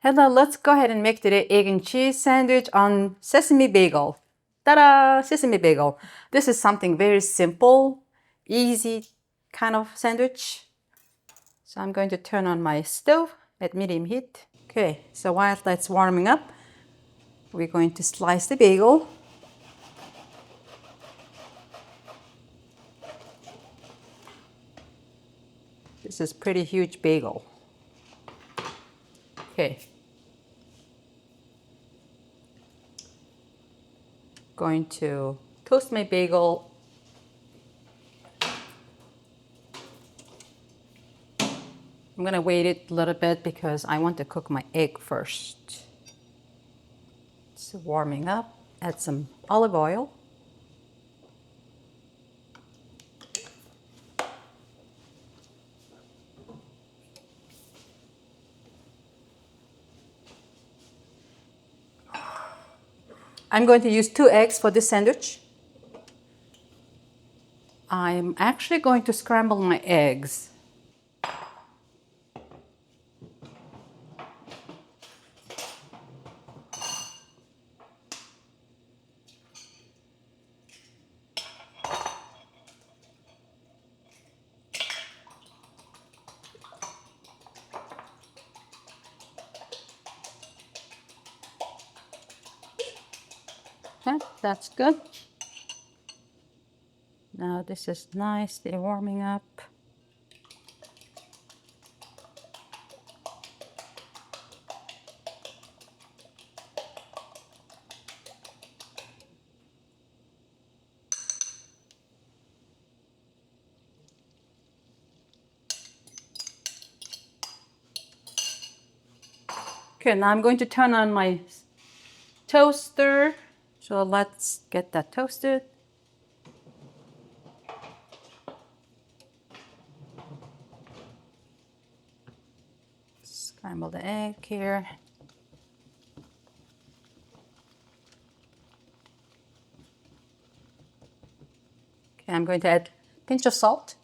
Hello, let's go ahead and make today egg and cheese sandwich on sesame bagel. Ta-da! Sesame bagel. This is something very simple, easy kind of sandwich. So I'm going to turn on my stove at medium heat. Okay, so while that's warming up, we're going to slice the bagel. This is pretty huge bagel. Okay. Going to toast my bagel. I'm gonna wait it a little bit because I want to cook my egg first. It's warming up. Add some olive oil. I'm going to use 2 eggs for this sandwich. I'm actually going to scramble my eggs. Okay, that's good. Now this is nicely warming up. Okay, now I'm going to turn on my toaster. So let's get that toasted. Scramble the egg here. Okay, I'm going to add a pinch of salt,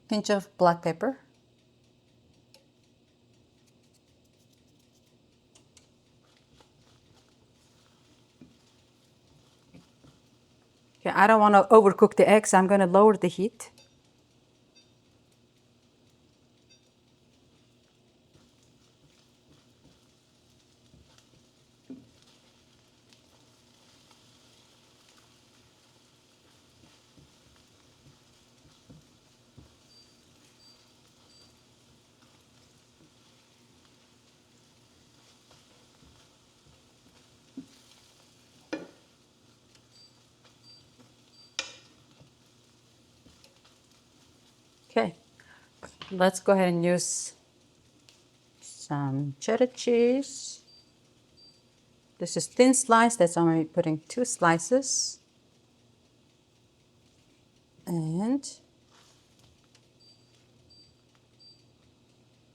pinch of black pepper, okay, I don't want to overcook the eggs, so I'm going to lower the heat. Okay, let's go ahead and use some cheddar cheese. This is thin slice, that's why I'm putting 2 slices. And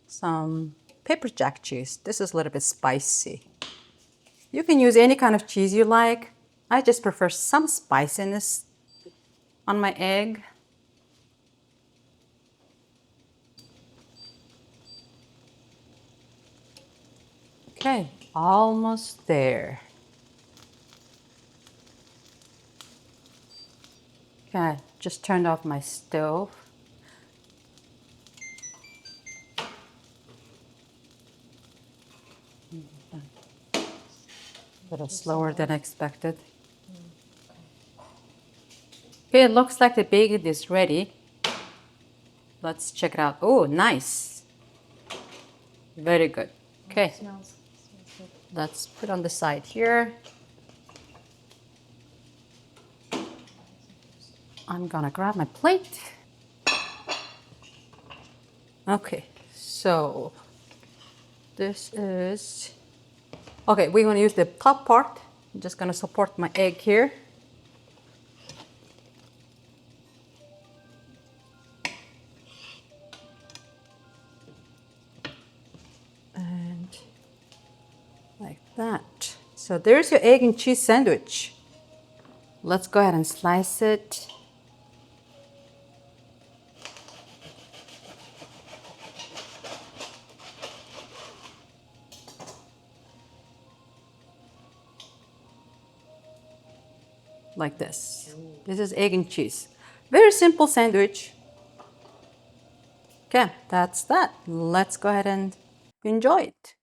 some pepper jack cheese. This is a little bit spicy. You can use any kind of cheese you like. I just prefer some spiciness on my egg. Okay, almost there. Okay, just turned off my stove. A little slower than expected. Okay, it looks like the bagel is ready. Let's check it out. Oh, nice. Very good. Okay, let's put on the side here. I'm gonna grab my plate. Okay, so this is, okay, we're gonna use the top part. I'm just gonna support my egg here. And like that. So there's your egg and cheese sandwich. Let's go ahead and slice it. like this. This is egg and cheese. Very simple sandwich. Okay, that's that. Let's go ahead and enjoy it.